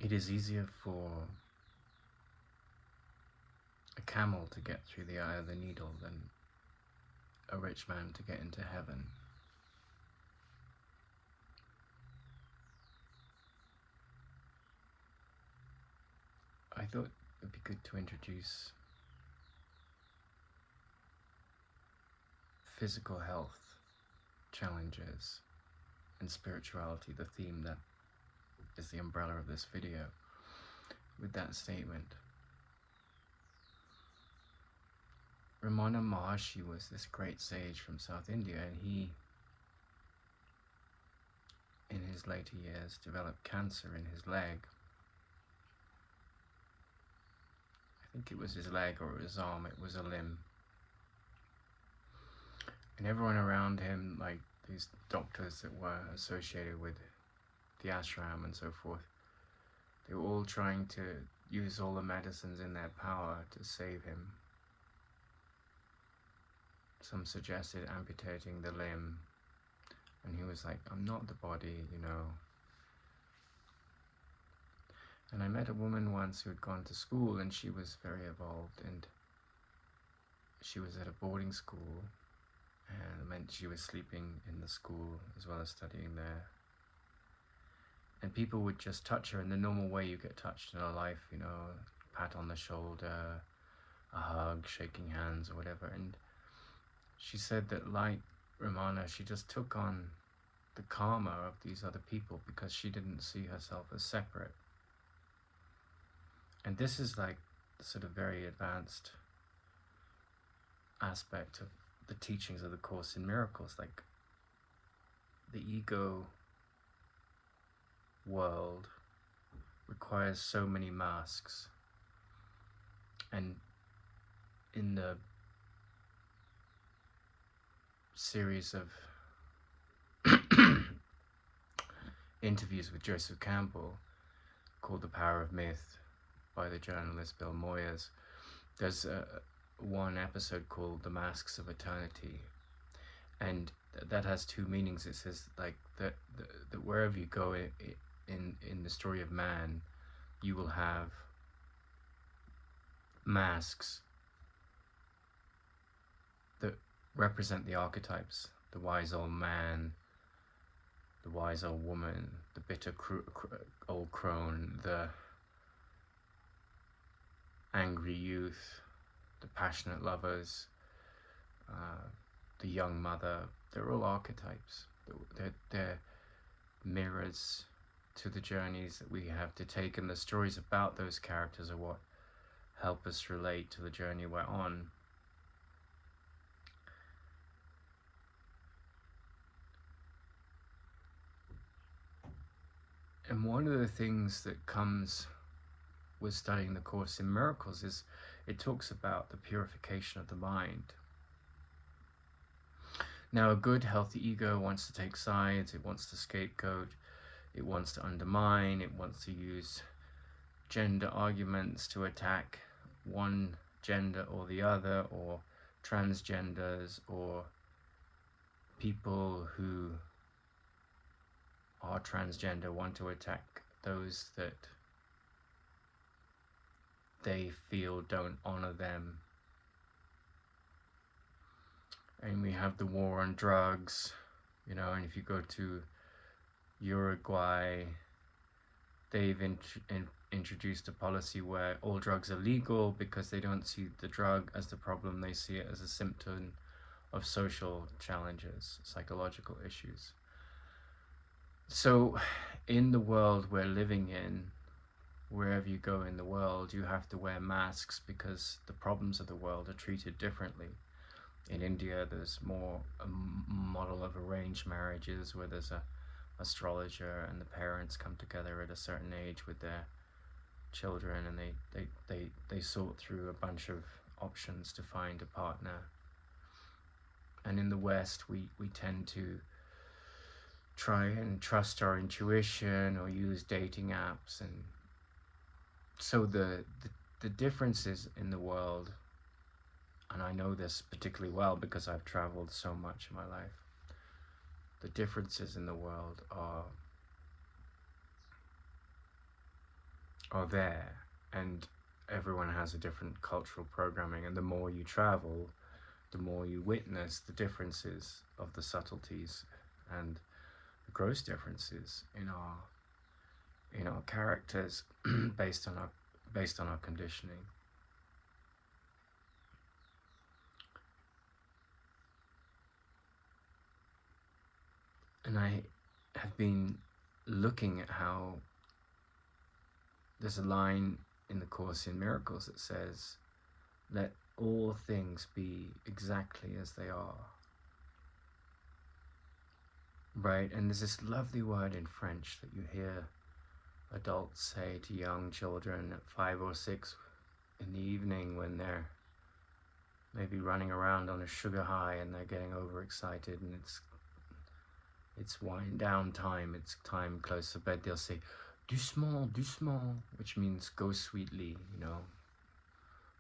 It is easier for a camel to get through the eye of the needle than a rich man to get into heaven. I thought it'd be good to introduce physical health challenges and spirituality, the theme that is the umbrella of this video, with that statement. Ramana Maharshi was this great sage from South India, and he, in his later years, developed cancer in his leg. I think it was his leg or his arm, it was a limb. And everyone around him, like these doctors that were associated with the ashram and so forth, they were all trying to use all the medicines in their power to save him. Some suggested amputating the limb, and he was like, I'm not the body, you know. And I met a woman once who had gone to school, and she was very evolved, and she was at a boarding school, and it meant she was sleeping in the school as well as studying there. And people would just touch her in the normal way you get touched in a life, you know, pat on the shoulder, a hug, shaking hands or whatever. And she said that, like Ramana, she just took on the karma of these other people because she didn't see herself as separate. And this is like the sort of very advanced aspect of the teachings of the Course in Miracles. Like, the ego world requires so many masks, and in the series of interviews with Joseph Campbell called The Power of Myth by the journalist Bill Moyers, there's one episode called The Masks of Eternity, and that has two meanings. It says like that wherever you go in the story of man, you will have masks that represent the archetypes: the wise old man, the wise old woman, the bitter old crone, the angry youth, the passionate lovers, the young mother. They're all archetypes. They're mirrors to the journeys that we have to take, and the stories about those characters are what help us relate to the journey we're on. And one of the things that comes with studying the Course in Miracles is it talks about the purification of the mind. Now, a good, healthy ego wants to take sides, it wants to scapegoat, it wants to undermine, it wants to use gender arguments to attack one gender or the other, or transgenders, or people who are transgender want to attack those that they feel don't honor them. And we have the war on drugs, you know, and if you go to Uruguay, they've introduced a policy where all drugs are legal because they don't see the drug as the problem, they see it as a symptom of social challenges, psychological issues. So in the world we're living in, wherever you go in the world, you have to wear masks because the problems of the world are treated differently. In India, there's more a model of arranged marriages where there's a astrologer and the parents come together at a certain age with their children, and they sort through a bunch of options to find a partner. And in the West, we tend to try and trust our intuition or use dating apps, and so the differences in the world, and I know this particularly well because I've traveled so much in my life, the differences in the world are are there, and everyone has a different cultural programming, and the more you travel, the more you witness the differences of the subtleties and the gross differences in our characters based on our conditioning. And I have been looking at how there's a line in the Course in Miracles that says, "Let all things be exactly as they are." Right? And there's this lovely word in French that you hear adults say to young children at 5 or 6 in the evening when they're maybe running around on a sugar high and they're getting overexcited, and it's wind down time, it's time close to bed. They'll say doucement, doucement, which means go sweetly,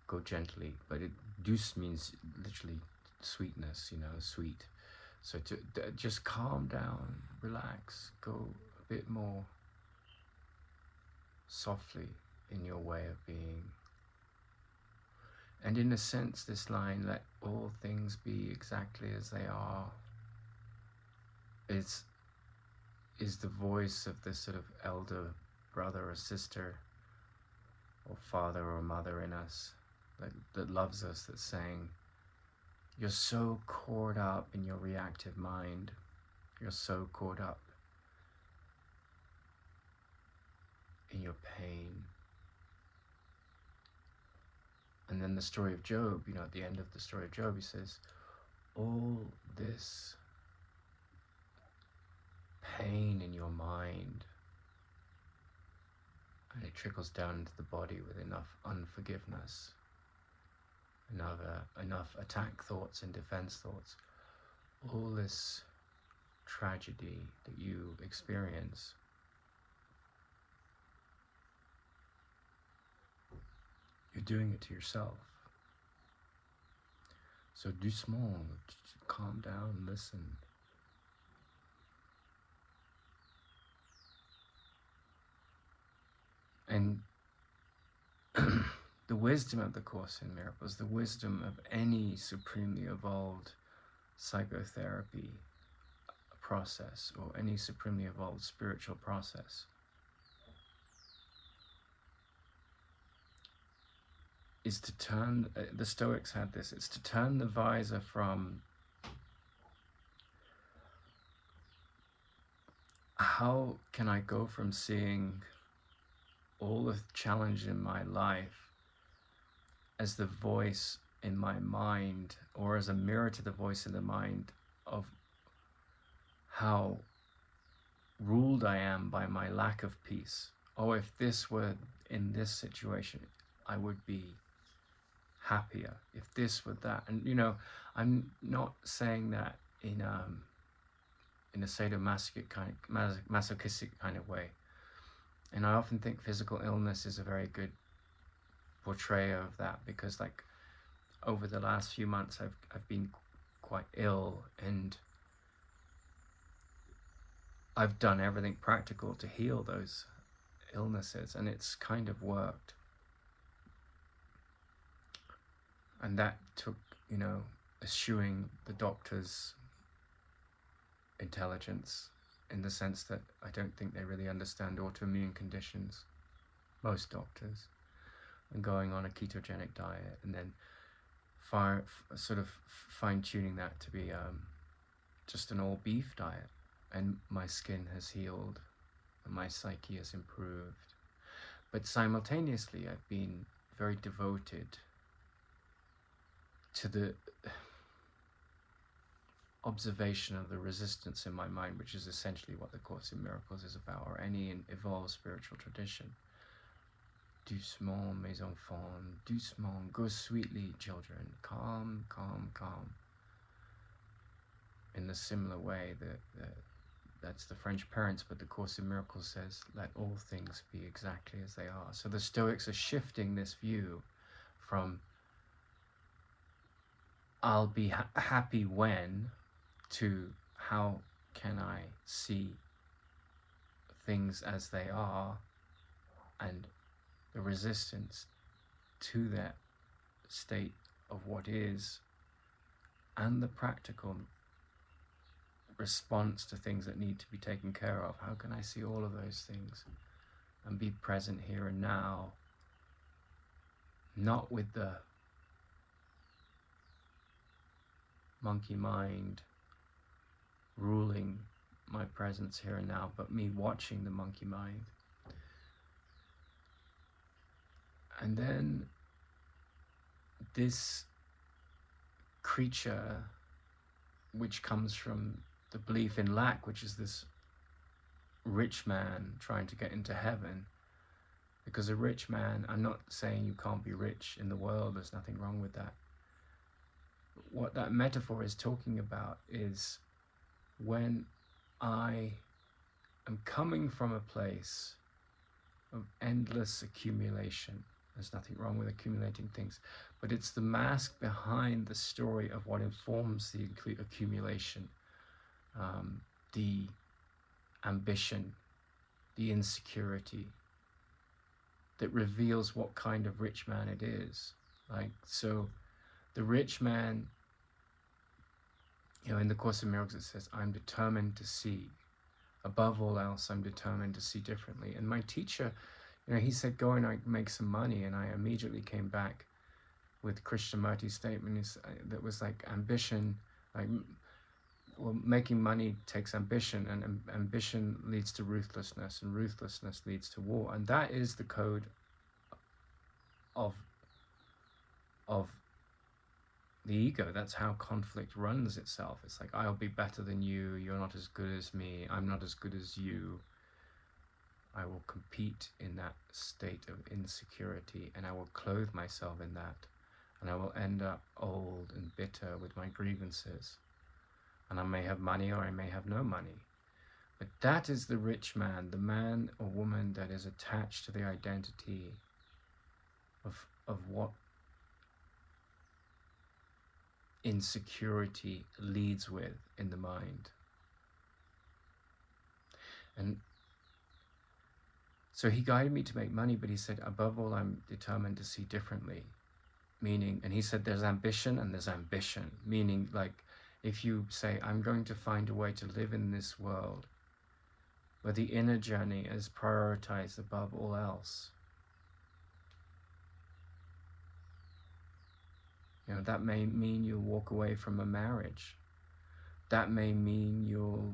go gently. But douce means literally sweetness, sweet. So to just calm down, relax, go a bit more softly in your way of being. And in a sense, this line, "Let all things be exactly as they are," is the voice of this sort of elder brother or sister or father or mother in us that loves us, that's saying, you're so caught up in your reactive mind, you're so caught up in your pain. And then the story of Job, at the end of the story of Job, he says, all this pain in your mind, and it trickles down into the body with enough unforgiveness, enough attack thoughts and defense thoughts, all this tragedy that you experience, you're doing it to yourself. So doucement, calm down, listen. And the wisdom of the Course in Miracles, the wisdom of any supremely evolved psychotherapy process or any supremely evolved spiritual process, is to turn, the Stoics had this, it's to turn the visor from how can I go from seeing all the challenge in my life as the voice in my mind, or as a mirror to the voice in the mind of how ruled I am by my lack of peace. Oh, if this were in this situation, I would be happier. If this were that. And I'm not saying that in a sadomasochistic kind of way. And I often think physical illness is a very good portrayal of that, because over the last few months I've been quite ill, and I've done everything practical to heal those illnesses, and it's kind of worked. And that took, eschewing the doctor's intelligence, in the sense that I don't think they really understand autoimmune conditions, most doctors, and going on a ketogenic diet, and then sort of fine-tuning that to be just an all beef diet, and my skin has healed and my psyche has improved. But simultaneously I've been very devoted to the observation of the resistance in my mind, which is essentially what the Course in Miracles is about, or any evolved spiritual tradition. Doucement, mes enfants, doucement, go sweetly, children, calm, calm, calm. In the similar way that's the French parents, but the Course in Miracles says, let all things be exactly as they are. So the Stoics are shifting this view from I'll be happy when, to how can I see things as they are and the resistance to that state of what is, and the practical response to things that need to be taken care of. How can I see all of those things and be present here and now, not with the monkey mind ruling my presence here and now, but me watching the monkey mind. And then this creature, which comes from the belief in lack, which is this rich man trying to get into heaven. Because a rich man, I'm not saying you can't be rich in the world, there's nothing wrong with that. What that metaphor is talking about is when I am coming from a place of endless accumulation. There's nothing wrong with accumulating things, but it's the mask behind the story of what informs the accumulation, the ambition, the insecurity, that reveals what kind of rich man it is. Like, so the rich man, in the Course in Miracles it says, I'm determined to see. Above all else, I'm determined to see differently. And my teacher, he said, go and make some money. And I immediately came back with Krishnamurti's statement that was like, ambition, like, well, making money takes ambition, and ambition leads to ruthlessness, and ruthlessness leads to war. And that is the code of the ego. That's how conflict runs itself. It's like, I'll be better than you, you're not as good as me, I'm not as good as you. I will compete in that state of insecurity, and I will clothe myself in that, and I will end up old and bitter with my grievances. And I may have money or I may have no money. But that is the rich man, the man or woman that is attached to the identity of what insecurity leads with in the mind. And so he guided me to make money, but he said, above all, I'm determined to see differently. Meaning, and he said, there's ambition and there's ambition. Meaning, like, if you say, I'm going to find a way to live in this world where the inner journey is prioritized above all else, that may mean you'll walk away from a marriage. That may mean you'll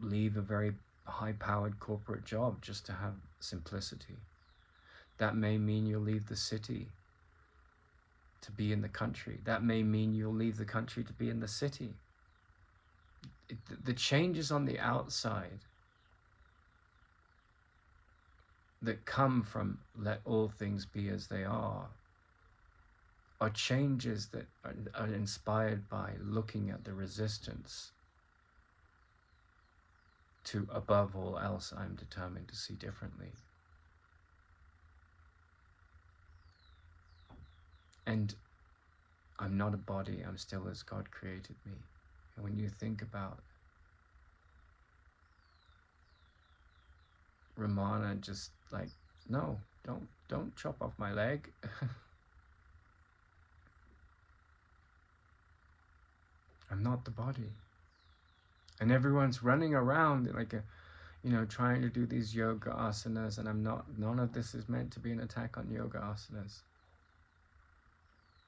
leave a very high-powered corporate job just to have simplicity. That may mean you'll leave the city to be in the country. That may mean you'll leave the country to be in the city. The changes on the outside that come from let all things be as they are changes that are inspired by looking at the resistance to above all else, I'm determined to see differently. And I'm not a body, I'm still as God created me. And when you think about Ramana, just like, no, don't chop off my leg. I'm not the body. And everyone's running around like trying to do these yoga asanas, and I'm not. None of this is meant to be an attack on yoga asanas.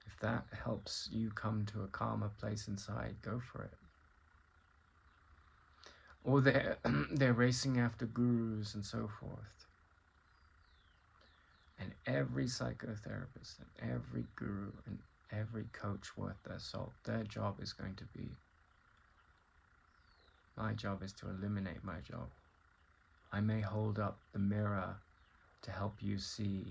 If that helps you come to a calmer place inside, go for it. Or they're racing after gurus and so forth. And every psychotherapist and every guru and every coach worth their salt, their job is going to be, my job is to eliminate my job. I may hold up the mirror to help you see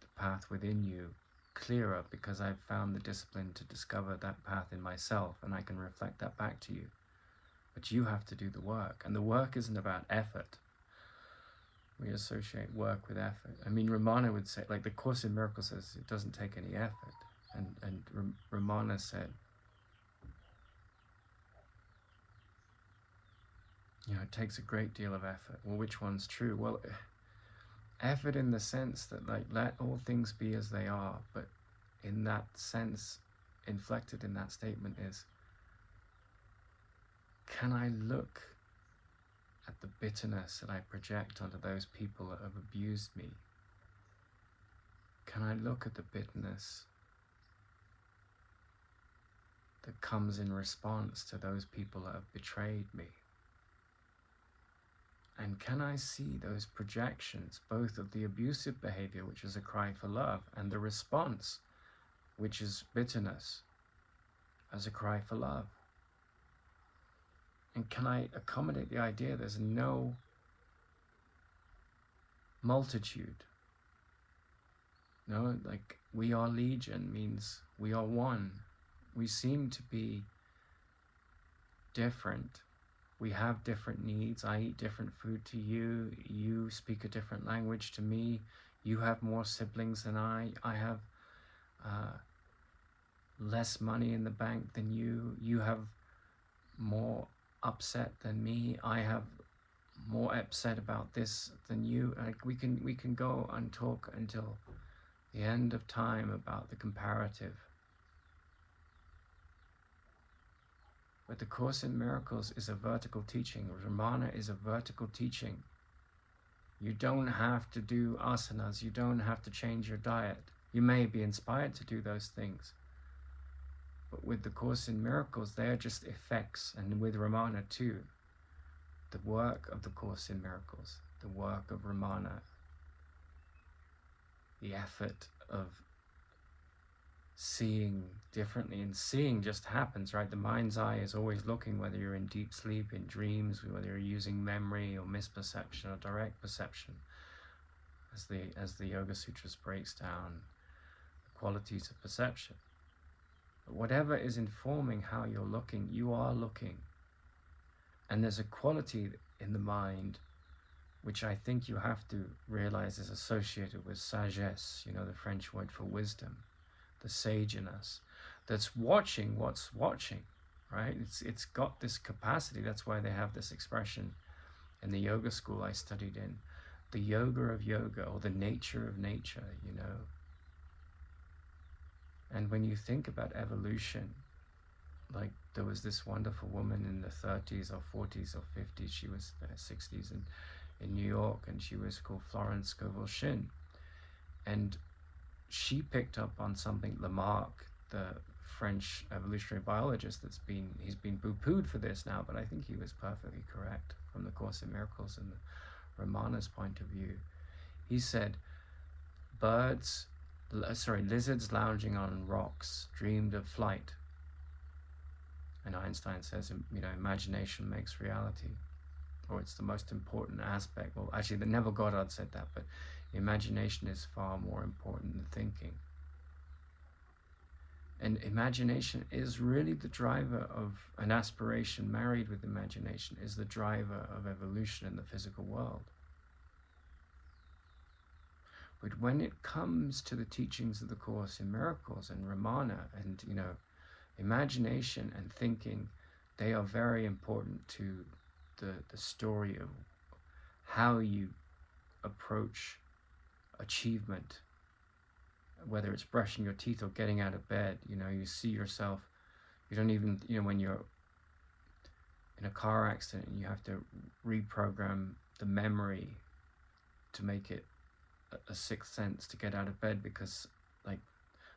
the path within you clearer, because I've found the discipline to discover that path in myself, and I can reflect that back to you. But you have to do the work, and the work isn't about effort. We associate work with effort. I mean, Ramana would say, like the Course in Miracles says, it doesn't take any effort. And Ramana said, it takes a great deal of effort. Well, which one's true? Well, effort in the sense that, like, let all things be as they are, but in that sense, inflected in that statement is, can I look at the bitterness that I project onto those people that have abused me? Can I look at the bitterness that comes in response to those people that have betrayed me? And can I see those projections, both of the abusive behavior, which is a cry for love, and the response, which is bitterness, as a cry for love? And can I accommodate the idea there's no multitude? No, like, we are legion means we are one. We seem to be different. We have different needs. I eat different food to you. You speak a different language to me. You have more siblings than I. I have less money in the bank than you. You have more upset than me. I have more upset about this than you. Like, we can go and talk until the end of time about the comparative. But the Course in Miracles is a vertical teaching. Ramana is a vertical teaching. You don't have to do asanas. You don't have to change your diet. You may be inspired to do those things. But with the Course in Miracles, they are just effects. And with Ramana too. The work of the Course in Miracles, the work of Ramana, the effort of seeing differently, and seeing just happens, right? The mind's eye is always looking, whether you're in deep sleep, in dreams, whether you're using memory or misperception or direct perception, as the Yoga Sutras breaks down the qualities of perception. But whatever is informing how you're looking, you are looking. And there's a quality in the mind which I think you have to realize is associated with sagesse, you know, the French word for wisdom, the sage in us, that's watching what's watching, right? It's got this capacity. That's why they have this expression in the yoga school I studied in, the yoga of yoga, or the nature of nature, you know. And when you think about evolution, like, there was this wonderful woman in the 30s or 40s or 50s, she was 60s, and in New York, and she was called Florence Scovel Shinn. And she picked up on something Lamarck, the French evolutionary biologist, he's been poo-pooed for this now, but I think he was perfectly correct from the Course in Miracles and the Ramana's point of view. He said, lizards lounging on rocks dreamed of flight. And Einstein says, you know, imagination makes reality, or it's the most important aspect. Well, actually, the Neville Goddard said that, but imagination is far more important than thinking. And imagination is really the driver of an aspiration. Married with imagination is the driver of evolution in the physical world. But when it comes to the teachings of the Course in Miracles and Ramana, and, you know, imagination and thinking, they are very important to the story of how you approach achievement, whether it's brushing your teeth or getting out of bed. You know, you see yourself, you don't even, you know, when you're in a car accident and you have to reprogram the memory to make it a sixth sense to get out of bed because, like,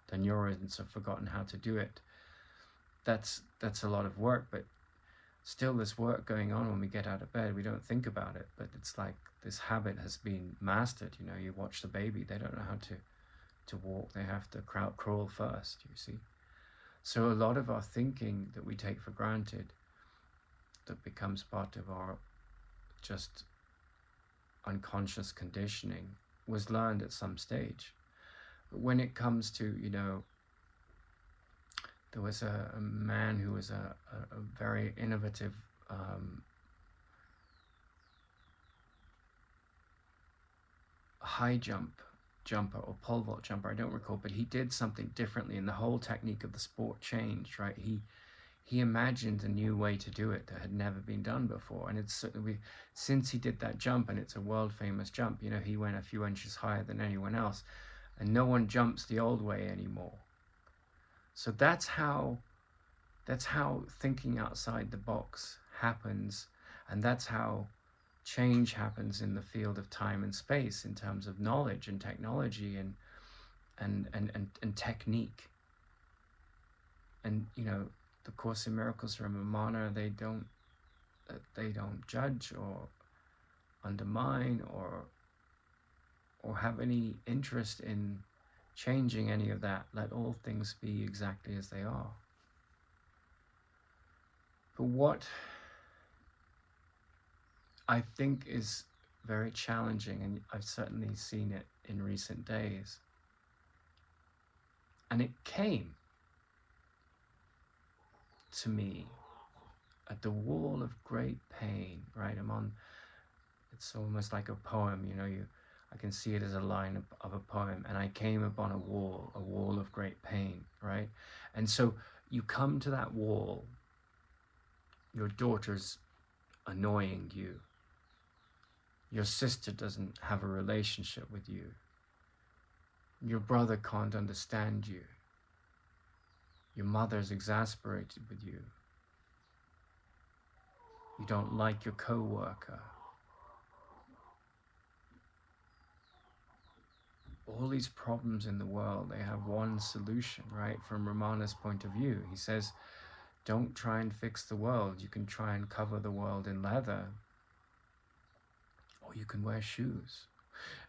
the neurons have forgotten how to do it. That's a lot of work, but still there's work going on when we get out of bed. We don't think about it, but it's like this habit has been mastered. You know, you watch the baby, they don't know how to walk, they have to crawl first, you see. So a lot of our thinking that we take for granted, that becomes part of our just unconscious conditioning, was learned at some stage. But when it comes to, you know, there was a man who was a very innovative high jumper or pole vault jumper, I don't recall, but he did something differently and the whole technique of the sport changed, right? he imagined a new way to do it that had never been done before. And it's since he did that jump, and it's a world famous jump, you know, he went a few inches higher than anyone else, and no one jumps the old way anymore. So that's how thinking outside the box happens, and that's how change happens in the field of time and space in terms of knowledge and technology and technique. And you know, the Course in Miracles from Ramana, they don't judge or undermine or have any interest in changing any of that. Let all things be exactly as they are. But what I think is very challenging, and I've certainly seen it in recent days, and it came to me at the wall of great pain, right? It's almost like a poem, you know, I can see it as a line of a poem, and I came upon a wall of great pain, right? And so you come to that wall, your daughter's annoying you, your sister doesn't have a relationship with you, your brother can't understand you, your mother's exasperated with you, you don't like your co-worker. All these problems in the world, they have one solution, right? From Ramana's point of view, he says, don't try and fix the world. You can try and cover the world in leather, or you can wear shoes.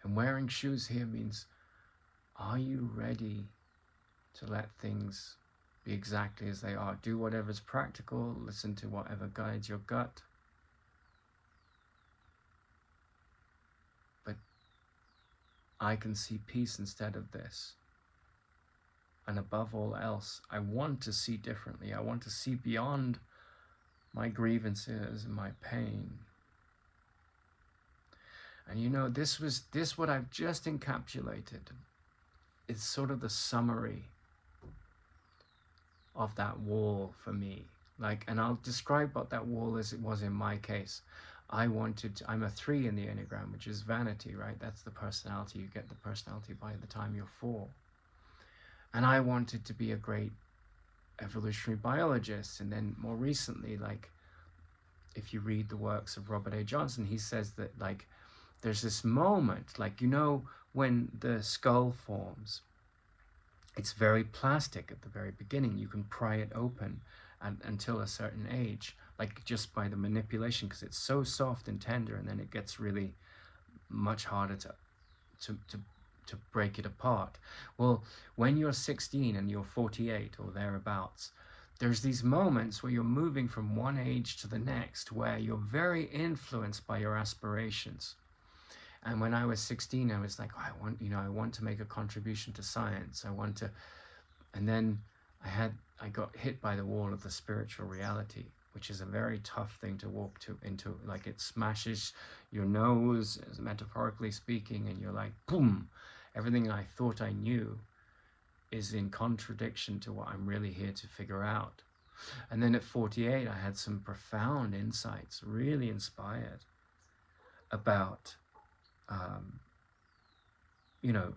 And wearing shoes here means, are you ready to let things be exactly as they are? Do whatever's practical, listen to whatever guides your gut. But I can see peace instead of this. And above all else, I want to see differently. I want to see beyond my grievances and my pain. And you know, this what I've just encapsulated is sort of the summary of that wall for me. Like, and I'll describe what that wall is. It was in my case. I'm a 3 in the Enneagram, which is vanity, right? That's the personality. You get the personality by the time you're 4. And I wanted to be a great evolutionary biologist. And then more recently, like, if you read the works of Robert A. Johnson, he says that, like, there's this moment, like, you know, when the skull forms, it's very plastic at the very beginning. You can pry it open until a certain age, like just by the manipulation, because it's so soft and tender, and then it gets really much harder to break it apart. Well, when you're 16 and you're 48 or thereabouts, there's these moments where you're moving from one age to the next, where you're very influenced by your aspirations. And when I was 16, I was like, oh, I want to make a contribution to science. And then I got hit by the wall of the spiritual reality, which is a very tough thing to walk into. Like, it smashes your nose, metaphorically speaking, and you're like, boom, everything I thought I knew is in contradiction to what I'm really here to figure out. And then at 48, I had some profound insights, really inspired about, you know,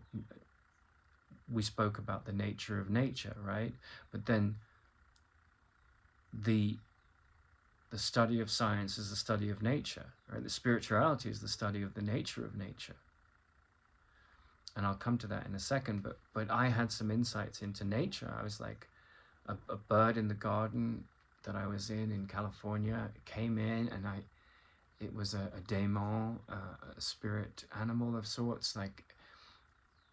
we spoke about the nature of nature, right? But then the study of science is the study of nature, right? The spirituality is the study of the nature of nature. And I'll come to that in a second, but I had some insights into nature. I was like, a bird in the garden that I was in California came in, and it was a daemon, a spirit animal of sorts, like,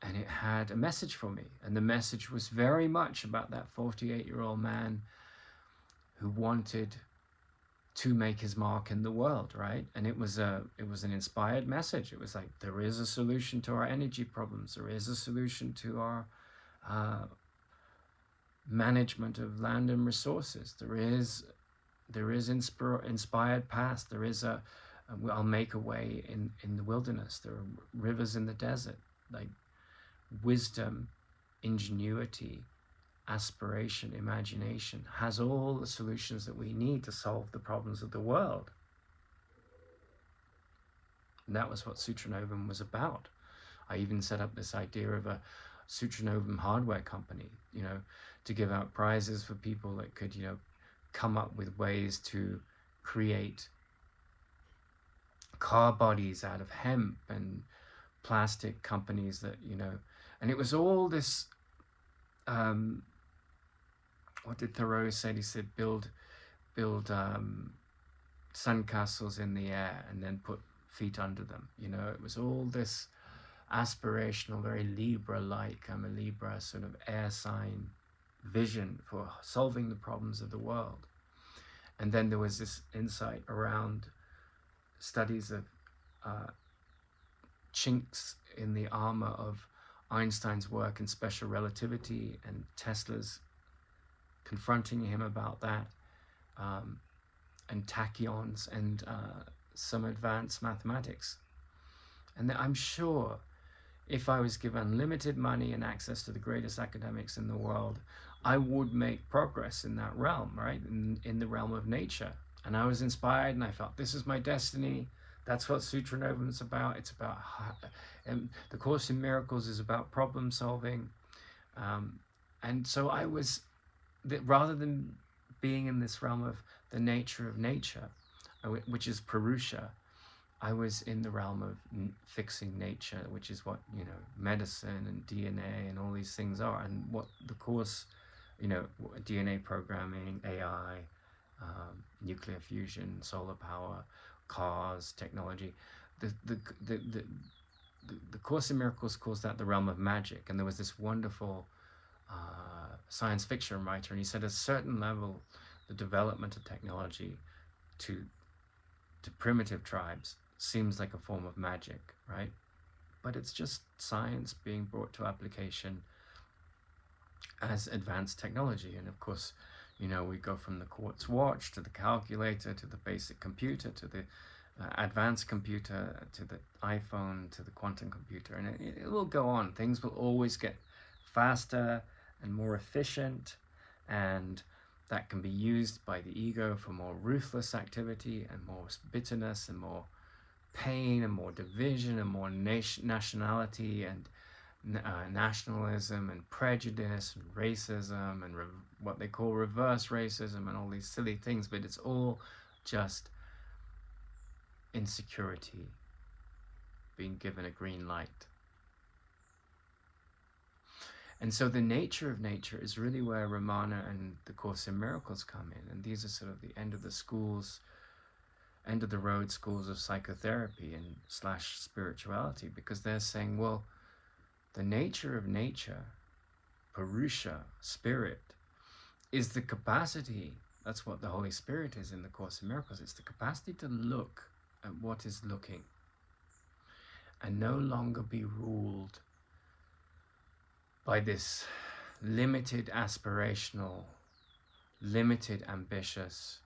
and it had a message for me. And the message was very much about that 48-year-old man who wanted to make his mark in the world, right? And it was an inspired message. It was like, there is a solution to our energy problems. There is a solution to our management of land and resources. There is inspired paths. There is I'll make a way in the wilderness. There are rivers in the desert. Like, wisdom, ingenuity, aspiration, imagination, has all the solutions that we need to solve the problems of the world. And that was what Sutranovum was about. I even set up this idea of a Sutranovum hardware company, to give out prizes for people that could, come up with ways to create car bodies out of hemp, and plastic companies that, and it was all this, what did Thoreau say? He said, build sandcastles in the air and then put feet under them. It was all this aspirational, very Libra-like, I'm a Libra, sort of air sign vision for solving the problems of the world. And then there was this insight around studies of chinks in the armor of Einstein's work in special relativity, and Tesla's confronting him about that, and tachyons, and some advanced mathematics. And I'm sure if I was given unlimited money and access to the greatest academics in the world, I would make progress in that realm, right? In the realm of nature. And I was inspired, and I felt, this is my destiny. That's what Sutranovum is about. It's about, and the Course in Miracles is about problem solving. And so I was, rather than being in this realm of the nature of nature, which is Purusha, I was in the realm of fixing nature, which is what, medicine and DNA and all these things are, and what the Course, DNA programming, AI, nuclear fusion, solar power, cars, technology. The Course in Miracles calls that the realm of magic. And there was this wonderful science fiction writer, and he said, at a certain level, the development of technology to primitive tribes seems like a form of magic, right? But it's just science being brought to application as advanced technology. And of course, we go from the quartz watch to the calculator to the basic computer to the advanced computer to the iPhone to the quantum computer, and it will go on. Things will always get faster and more efficient, and that can be used by the ego for more ruthless activity and more bitterness and more pain and more division and more nationality and nationalism and prejudice and racism and what they call reverse racism and all these silly things. But it's all just insecurity being given a green light. And so the nature of nature is really where Ramana and the Course in Miracles come in. And these are sort of the end of the road schools of psychotherapy and / spirituality, because they're saying, well, the nature of nature, Purusha, spirit, is the capacity, that's what the Holy Spirit is in the Course in Miracles, it's the capacity to look at what is looking and no longer be ruled by this limited aspirational, limited ambitious,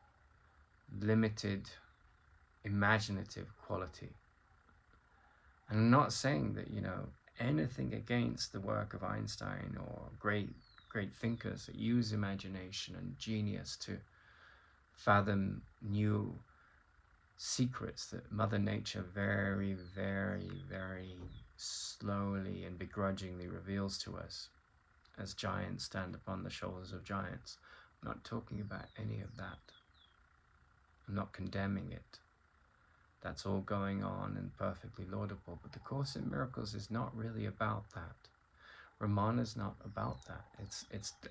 limited imaginative quality. And I'm not saying that, anything against the work of Einstein or great thinkers that use imagination and genius to fathom new secrets that Mother Nature very, very, very slowly and begrudgingly reveals to us as giants stand upon the shoulders of giants. I'm not talking about any of that. I'm not condemning it. That's all going on and perfectly laudable. But the Course in Miracles is not really about that. Ramana's not about that.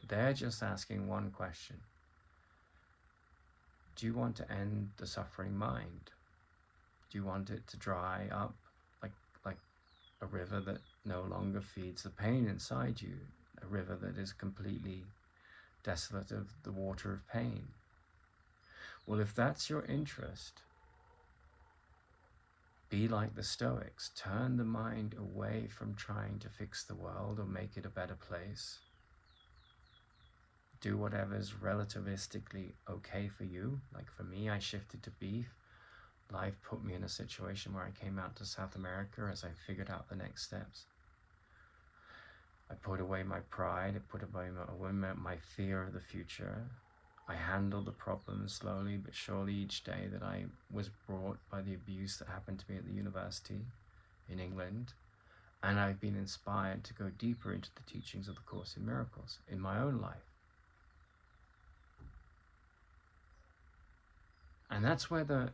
They're just asking one question. Do you want to end the suffering mind? Do you want it to dry up like a river that no longer feeds the pain inside you? A river that is completely desolate of the water of pain? Well, if that's your interest, be like the Stoics. Turn the mind away from trying to fix the world or make it a better place. Do whatever's relativistically okay for you. Like for me, I shifted to beef. Life put me in a situation where I came out to South America as I figured out the next steps. I put away my pride, I put away my fear of the future. I handled the problems slowly but surely each day that I was brought by the abuse that happened to me at the university in England. And I've been inspired to go deeper into the teachings of the Course in Miracles in my own life. And that's where the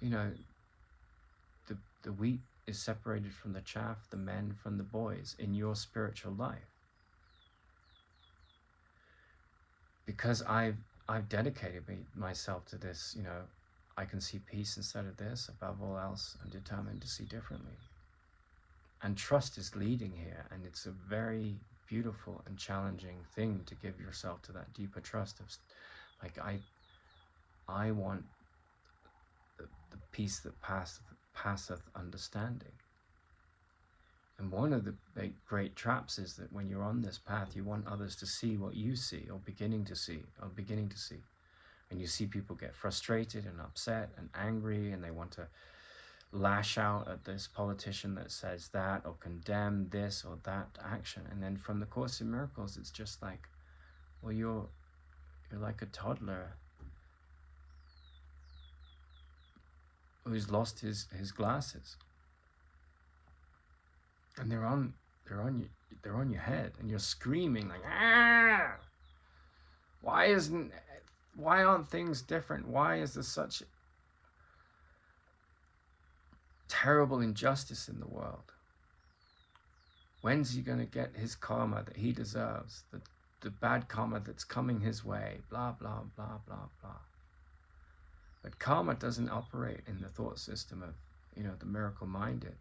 wheat is separated from the chaff, the men from the boys in your spiritual life. Because I've dedicated myself to this, I can see peace instead of this. Above all else, I'm determined to see differently. And trust is leading here, and it's a very beautiful and challenging thing to give yourself to that deeper trust of, like, I want the peace that passeth understanding. And one of the great traps is that when you're on this path, you want others to see what you see, or beginning to see. And you see people get frustrated and upset and angry, and they want to lash out at this politician that says that, or condemn this or that action. And then from the Course in Miracles, it's just like, well, you're like a toddler who's lost his glasses, and they're on your head, and you're screaming like, ah! Why aren't things different? Why is there such terrible injustice in the world? When's he going to get his karma that he deserves? The bad karma that's coming his way, blah, blah, blah, blah, blah. But karma doesn't operate in the thought system of, the miracle-minded.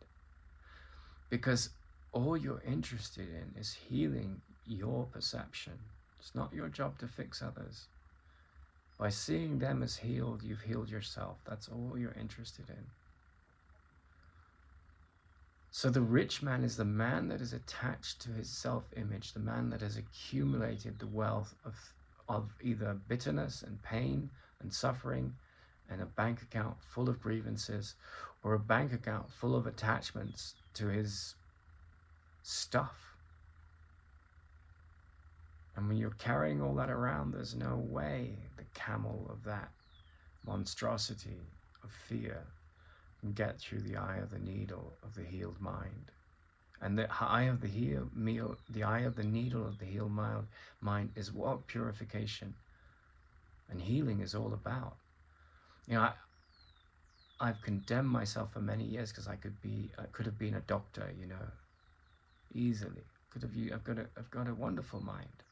Because all you're interested in is healing your perception. It's not your job to fix others. By seeing them as healed, you've healed yourself. That's all you're interested in. So the rich man is the man that is attached to his self-image, the man that has accumulated the wealth of either bitterness and pain and suffering, and a bank account full of grievances, or a bank account full of attachments to his stuff. And when you're carrying all that around, there's no way the camel of that monstrosity of fear can get through the eye of the needle of the healed mind. And the eye of the needle of the healed mind is what purification and healing is all about. I've condemned myself for many years because I could have been a doctor, easily. I've got a wonderful mind.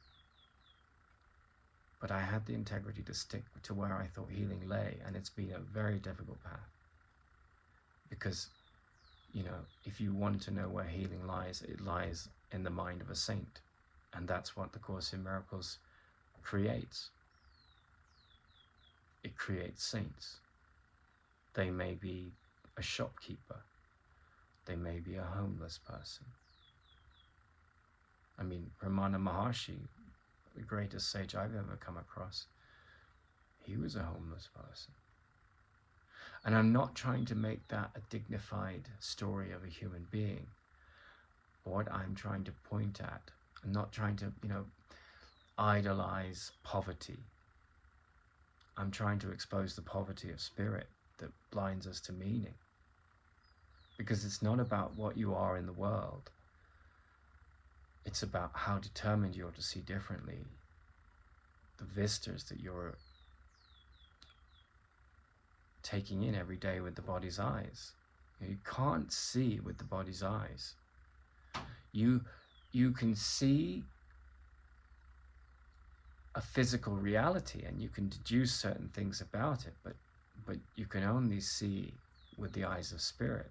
But I had the integrity to stick to where I thought healing lay, and it's been a very difficult path. Because, if you want to know where healing lies, it lies in the mind of a saint. And that's what the Course in Miracles creates. It creates saints. They may be a shopkeeper. They may be a homeless person. I mean, Ramana Maharshi, the greatest sage I've ever come across, he was a homeless person. And I'm not trying to make that a dignified story of a human being. What I'm trying to point at, I'm not trying to, idolize poverty. I'm trying to expose the poverty of spirit that blinds us to meaning. Because it's not about what you are in the world. It's about how determined you are to see differently. The vistas that you're taking in every day with the body's eyes. You can't see with the body's eyes. You can see a physical reality and you can deduce certain things about it, but you can only see with the eyes of spirit.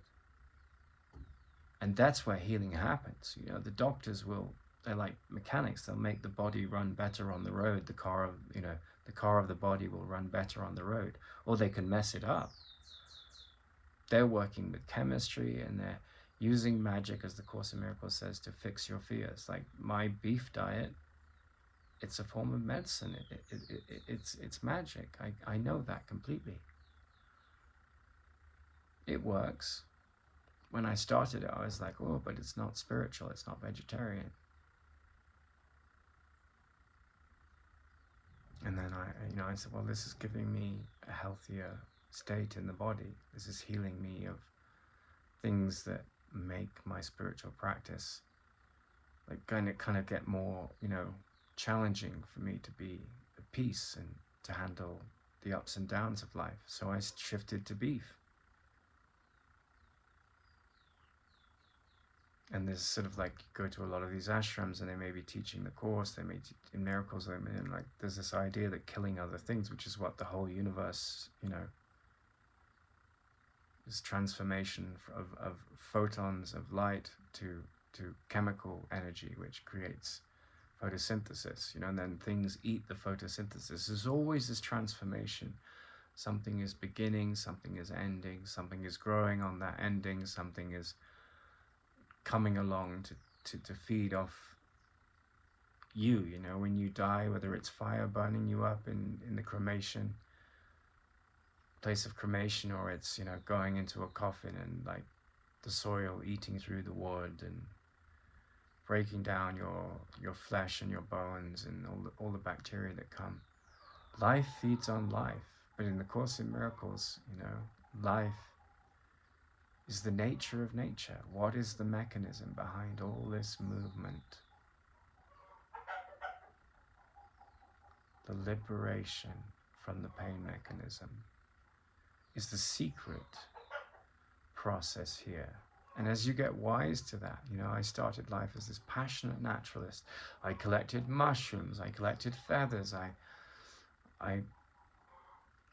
And that's where healing happens. The doctors they're like mechanics. They'll make the body run better on the road. The car of the body will run better on the road, or they can mess it up. They're working with chemistry and they're using magic, as the Course in Miracles says, to fix your fears. Like my beef diet, it's a form of medicine. It's magic. I know that completely. It works. When I started it, I was like, oh, but it's not spiritual. It's not vegetarian. And then I said, well, this is giving me a healthier state in the body. This is healing me of things that make my spiritual practice like kind of get more, challenging for me to be at peace and to handle the ups and downs of life. So I shifted to beef. And there's sort of like, you go to a lot of these ashrams and they may be teaching the course, they may in miracles, and like there's this idea that killing other things, which is what the whole universe, is transformation of photons of light to chemical energy, which creates photosynthesis, and then things eat the photosynthesis. There's always this transformation. Something is beginning, something is ending, something is growing on that ending, something is coming along to feed off you, when you die, whether it's fire burning you up in the cremation, place of cremation, or it's, going into a coffin and like the soil eating through the wood and breaking down your flesh and your bones and all the bacteria that come. Life feeds on life, but in the Course in Miracles, life is the nature of nature. What is the mechanism behind all this movement? The liberation from the pain mechanism is the secret process here. And as you get wise to that, I started life as this passionate naturalist. I collected mushrooms, I collected feathers, I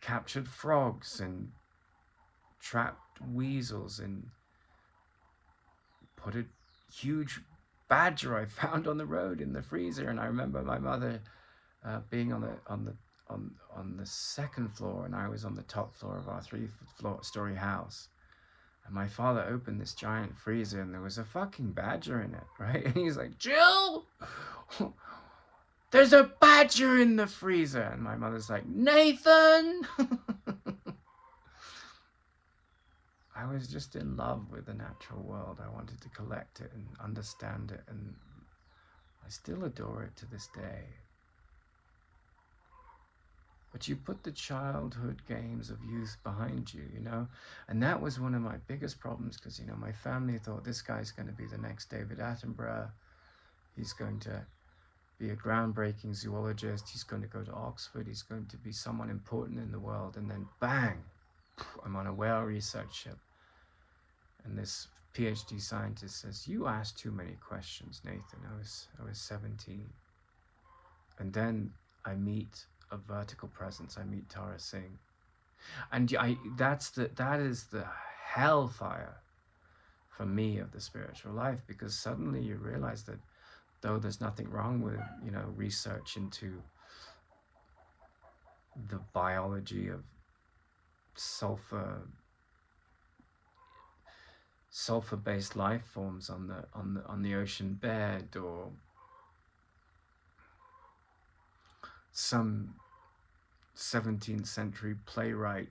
captured frogs and trapped weasels and put a huge badger I found on the road in the freezer. And I remember my mother being on the second floor, and I was on the top floor of our 3-story house. And my father opened this giant freezer and there was a fucking badger in it, right? And he's like, Jill, there's a badger in the freezer. And my mother's like, Nathan. I was just in love with the natural world. I wanted to collect it and understand it, and I still adore it to this day. But you put the childhood games of youth behind you, and that was one of my biggest problems, because, my family thought this guy's going to be the next David Attenborough. He's going to be a groundbreaking zoologist. He's going to go to Oxford. He's going to be someone important in the world. And then bang, I'm on a whale research ship. And this PhD scientist says, you asked too many questions, Nathan. I was 17. And then I meet a vertical presence. I meet Tara Singh, and that is the hellfire for me of the spiritual life, because suddenly you realize that though there's nothing wrong with research into the biology of sulfur-based life forms on the ocean bed, or some 17th century playwright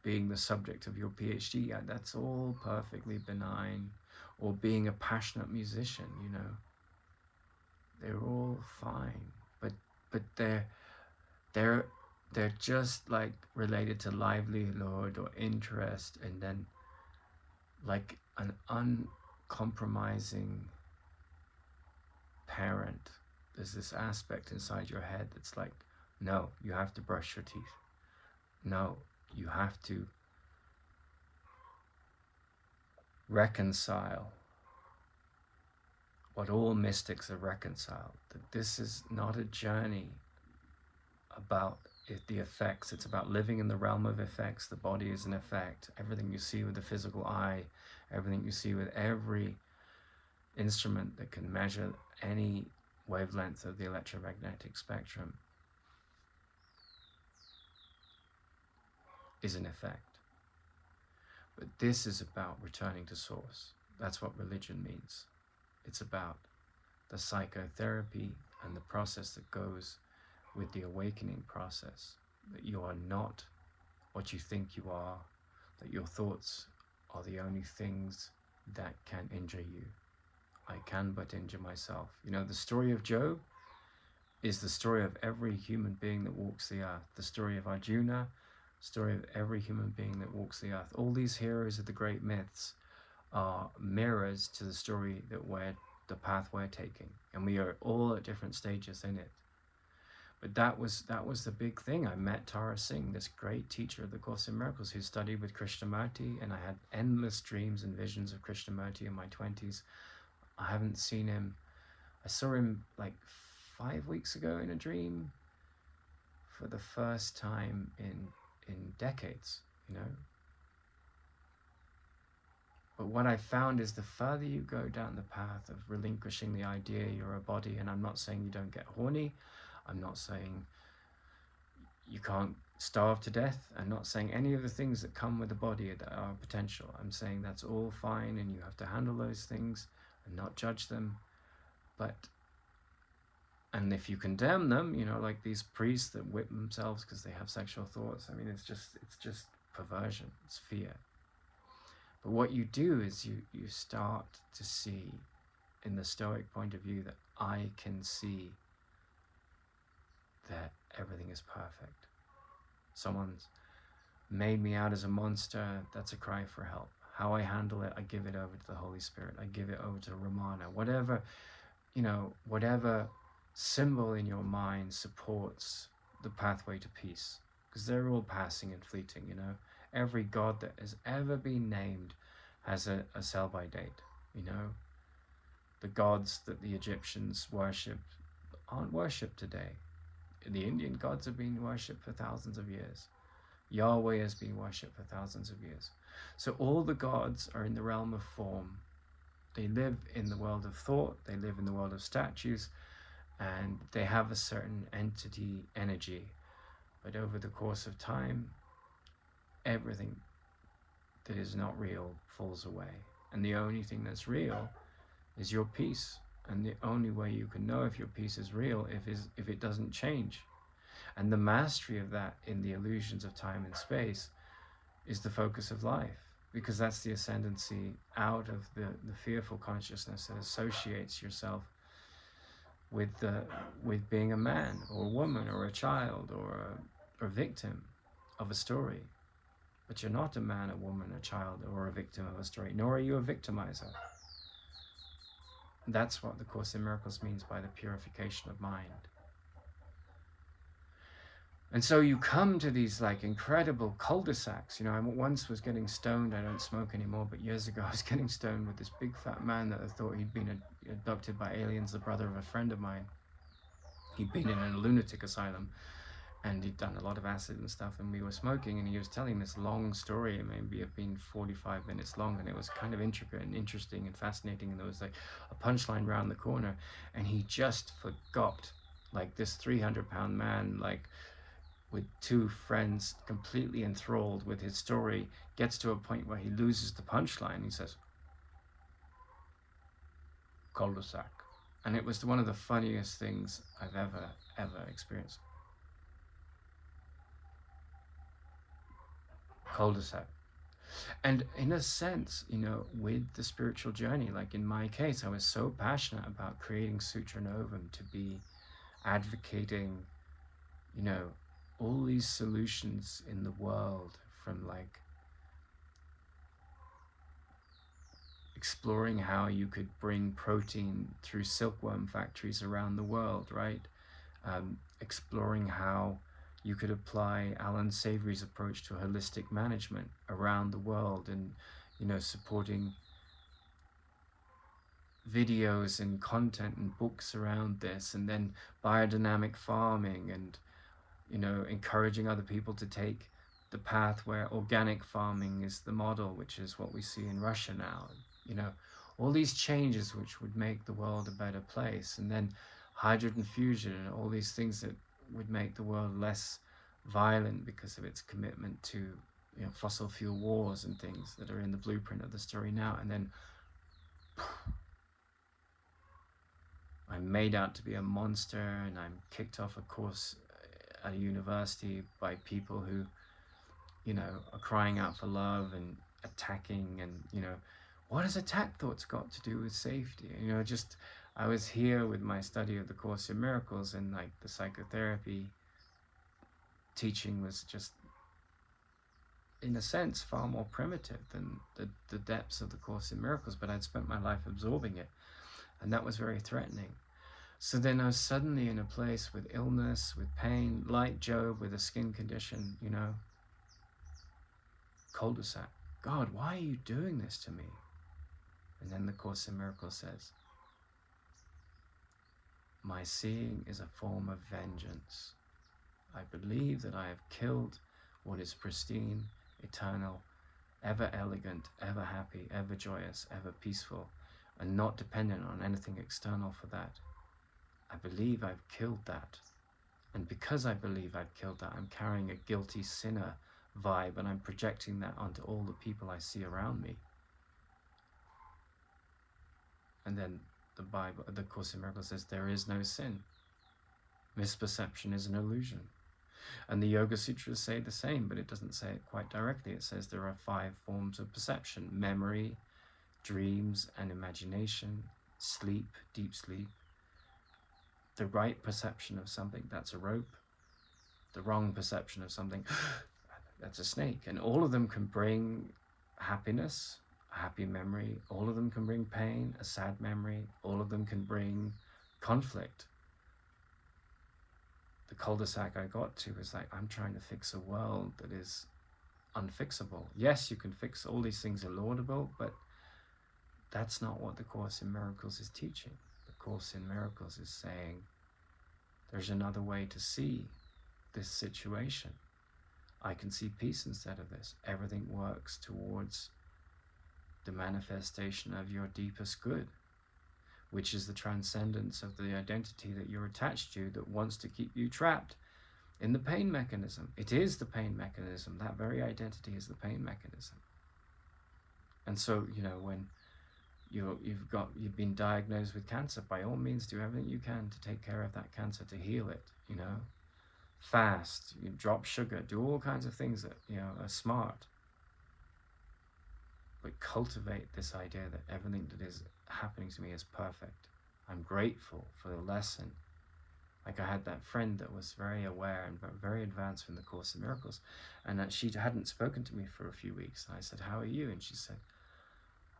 being the subject of your PhD, that's all perfectly benign. Or being a passionate musician, they're all fine, but they're just like related to livelihood or interest, and then like an uncompromising parent, there's this aspect inside your head that's like, no, you have to brush your teeth. No, you have to reconcile what all mystics have reconciled, that this is not a journey about the effects. It's about living in the realm of effects. The body is an effect. Everything you see with the physical eye, everything you see with every instrument that can measure any wavelength of the electromagnetic spectrum is an effect. But this is about returning to source. That's what religion means. It's about the psychotherapy and the process that goes with the awakening process, that you are not what you think you are, that your thoughts are the only things that can injure you. I can but injure myself. The story of Job, is the story of every human being that walks the earth. The story of Arjuna, story of every human being that walks the earth. All these heroes of the great myths are mirrors to the story the path we're taking, and we are all at different stages in it. But that was the big thing. I met Tara Singh, this great teacher of the Course in Miracles, who studied with Krishnamurti, and I had endless dreams and visions of Krishnamurti in my 20s. I haven't seen him. I saw him like 5 weeks ago in a dream for the first time in decades, you know. But what I found is the further you go down the path of relinquishing the idea you're a body, and I'm not saying you don't get horny, I'm not saying you can't starve to death, I'm not saying any of the things that come with the body that are potential. I'm saying that's all fine and you have to handle those things and not judge them. And if you condemn them, you know, like these priests that whip themselves because they have sexual thoughts, I mean, it's just perversion, it's fear. But what you do is you start to see, in the Stoic point of view, that I can see that everything is perfect. Someone's made me out as a monster, that's a cry for help. How I handle it, I give it over to the Holy Spirit, I give it over to Ramana. Whatever, you know, whatever symbol in your mind supports the pathway to peace, because they're all passing and fleeting, you know. Every god that has ever been named has a sell-by date, you know. The gods that the Egyptians worshipped aren't worshipped today. The Indian gods have been worshipped for thousands of years. Yahweh has been worshipped for thousands of years. So all the gods are in the realm of form. They live in the world of thought, they live in the world of statues, and they have a certain entity energy. But over the course of time, everything that is not real falls away. And the only thing that's real is your peace. And the only way you can know if your peace is real if it doesn't change. And the mastery of that in the illusions of time and space is the focus of life, because that's the ascendancy out of the fearful consciousness that associates yourself with being a man or a woman or a child or a victim of a story. But you're not a man, a woman, a child, or a victim of a story, nor are you a victimizer. That's what the Course in Miracles means by the purification of mind. And so you come to these like incredible cul-de-sacs. You know, I once was getting stoned. I don't smoke anymore, but years ago I was getting stoned with this big fat man that I thought he'd been abducted by aliens, the brother of a friend of mine. He'd been in a lunatic asylum and he'd done a lot of acid and stuff, and we were smoking, and he was telling this long story. It maybe had been 45 minutes long, and it was kind of intricate and interesting and fascinating, and there was like a punchline round the corner, and he just forgot, like this 300-pound man, like with two friends completely enthralled with his story, gets to a point where he loses the punchline. He says, cul-de-sac. And it was one of the funniest things I've ever experienced. Cul-de-sac. And in a sense, you know, with the spiritual journey, like in my case, I was so passionate about creating Sutra Novum to be advocating, you know, all these solutions in the world, from like exploring how you could bring protein through silkworm factories around the world, right? Exploring how you could apply Alan Savory's approach to holistic management around the world, and, you know, supporting videos and content and books around this, and then biodynamic farming, and, you know, encouraging other people to take the path where organic farming is the model, which is what we see in Russia now. You know, all these changes which would make the world a better place, and then hydrogen fusion and all these things that would make the world less violent because of its commitment to, you know, fossil fuel wars and things that are in the blueprint of the story now. And then I'm made out to be a monster, and I'm kicked off a course at a university by people who, you know, are crying out for love and attacking. And, you know, what has attack thoughts got to do with safety? You know, just I was here with my study of the Course in Miracles, and like the psychotherapy teaching was just, in a sense, far more primitive than the depths of the Course in Miracles, but I'd spent my life absorbing it, and that was very threatening. So then I was suddenly in a place with illness, with pain, like Job with a skin condition, you know, cul-de-sac. God, why are you doing this to me? And then the Course in Miracles says, my seeing is a form of vengeance. I believe that I have killed what is pristine, eternal, ever elegant, ever happy, ever joyous, ever peaceful, and not dependent on anything external for that. I believe I've killed that. And because I believe I've killed that, I'm carrying a guilty sinner vibe, and I'm projecting that onto all the people I see around me. And then the Bible, the Course in Miracles says there is no sin. Misperception is an illusion. And the Yoga Sutras say the same, but it doesn't say it quite directly. It says there are 5 forms of perception: memory, dreams and imagination, sleep, deep sleep. The right perception of something, that's a rope. The wrong perception of something, that's a snake. And all of them can bring happiness, a happy memory. All of them can bring pain, a sad memory. All of them can bring conflict. The cul-de-sac I got to was like, I'm trying to fix a world that is unfixable. Yes, you can fix all these things, are laudable, but that's not what the Course in Miracles is teaching. The Course in Miracles is saying there's another way to see this situation. I can see peace instead of this. Everything works towards the manifestation of your deepest good, which is the transcendence of the identity that you're attached to, that wants to keep you trapped in the pain mechanism. It is the pain mechanism. That very identity is the pain mechanism. And so, you know, when you've been diagnosed with cancer, by all means do everything you can to take care of that cancer, to heal it, you know. Fast, you drop sugar, do all kinds of things that, you know, are smart. But cultivate this idea that everything that is happening to me is perfect. I'm grateful for the lesson. Like I had that friend that was very aware and very advanced in the Course in Miracles, and that she hadn't spoken to me for a few weeks. And I said, how are you? And she said,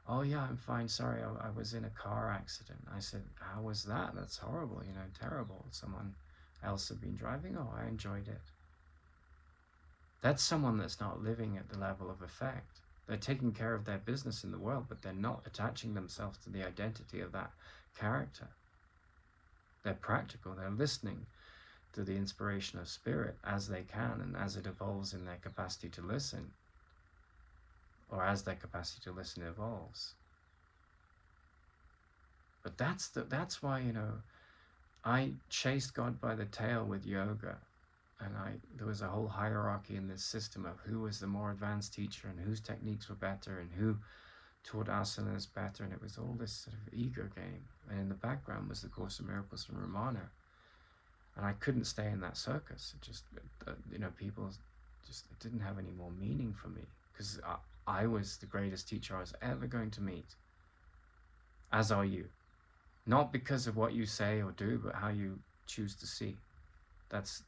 oh yeah, I'm fine, sorry, I was in a car accident. I said, how was that? That's horrible, you know, terrible. Someone else had been driving? Oh, I enjoyed it. That's someone that's not living at the level of effect. They're taking care of their business in the world, but they're not attaching themselves to the identity of that character. They're practical, they're listening to the inspiration of spirit as they can, and as it evolves in their capacity to listen, or as their capacity to listen evolves. But that's why, you know, I chased God by the tail with yoga, and there was a whole hierarchy in this system of who was the more advanced teacher and whose techniques were better and who taught asanas better, and it was all this sort of ego game. And in the background was the Course in Miracles from Ramana, and I couldn't stay in that circus. It just, you know, people just, it didn't have any more meaning for me, because I was the greatest teacher I was ever going to meet, as are you. Not because of what you say or do, but how you choose to see. That's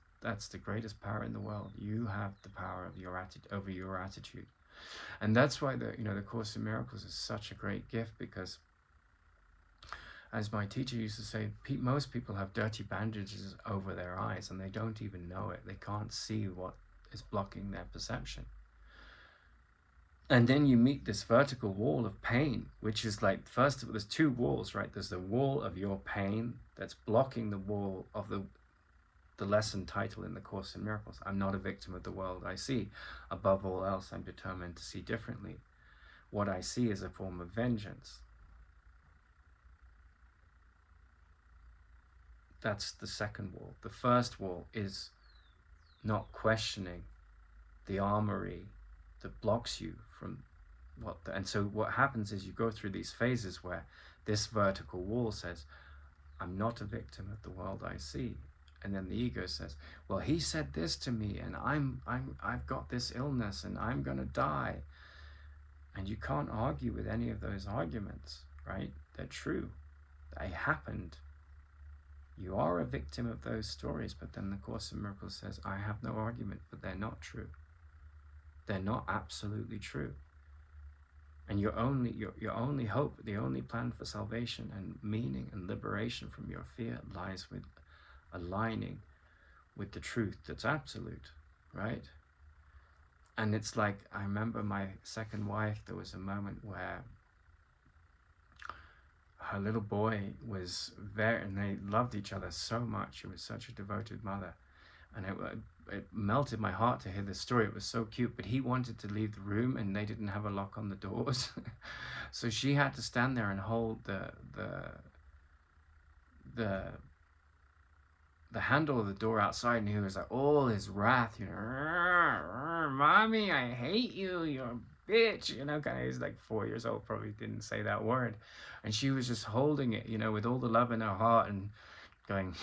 the greatest power in the world. You have the power of over your attitude. And that's why the Course in Miracles is such a great gift, because as my teacher used to say, most people have dirty bandages over their eyes and they don't even know it. They can't see what is blocking their perception. And then you meet this vertical wall of pain, which is like, first of all, there's 2 walls, right? There's the wall of your pain that's blocking the wall of the lesson title in the Course in Miracles. I'm not a victim of the world I see. Above all else, I'm determined to see differently. What I see is a form of vengeance. That's the second wall. The first wall is not questioning the armory that blocks you from and so what happens is you go through these phases where this vertical wall says, I'm not a victim of the world I see. And then the ego says, well, he said this to me, and I've got this illness and I'm gonna die. And you can't argue with any of those arguments, right? They're true. They happened. You are a victim of those stories, but then the Course in Miracles says, I have no argument, but they're not true. They're not absolutely true. And your only hope, the only plan for salvation and meaning and liberation from your fear lies with aligning with the truth that's absolute, right? And it's like, I remember my second wife, there was a moment where her little boy was there, and they loved each other so much. She was such a devoted mother. And it melted my heart to hear this story. It was so cute, but he wanted to leave the room and they didn't have a lock on the doors. So she had to stand there and hold the handle of the door outside, and he was like, all his wrath, you know, mommy, I hate you, you're a bitch, you know, kind of. He's like 4 years old, probably didn't say that word. And she was just holding it, you know, with all the love in her heart and going,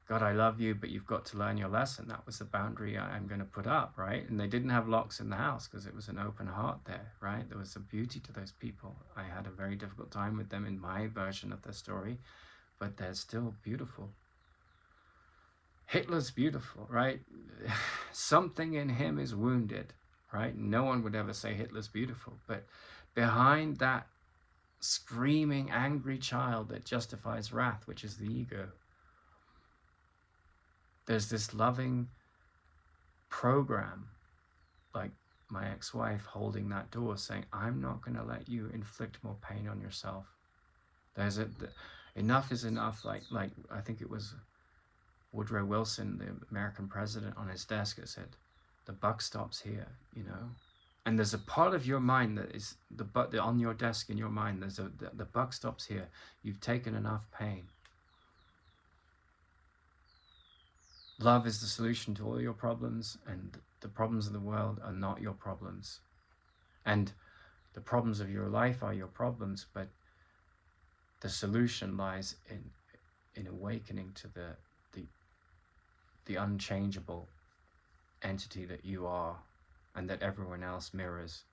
God, I love you, but you've got to learn your lesson. That was the boundary I'm going to put up, right? And they didn't have locks in the house because it was an open heart there, right? There was a beauty to those people. I had a very difficult time with them in my version of the story, but they're still beautiful. Hitler's beautiful, right? Something in him is wounded, right? No one would ever say Hitler's beautiful, but behind that screaming, angry child that justifies wrath, which is the ego, there's this loving program, like my ex-wife holding that door saying, I'm not going to let you inflict more pain on yourself. There's enough is enough. Like I think it was Woodrow Wilson, the American president, on his desk, it said, the buck stops here, you know. And there's a part of your mind that is on your desk in your mind. There's the buck stops here. You've taken enough pain. Love is the solution to all your problems, and the problems of the world are not your problems. And the problems of your life are your problems, but the solution lies in awakening to the unchangeable entity that you are and that everyone else mirrors.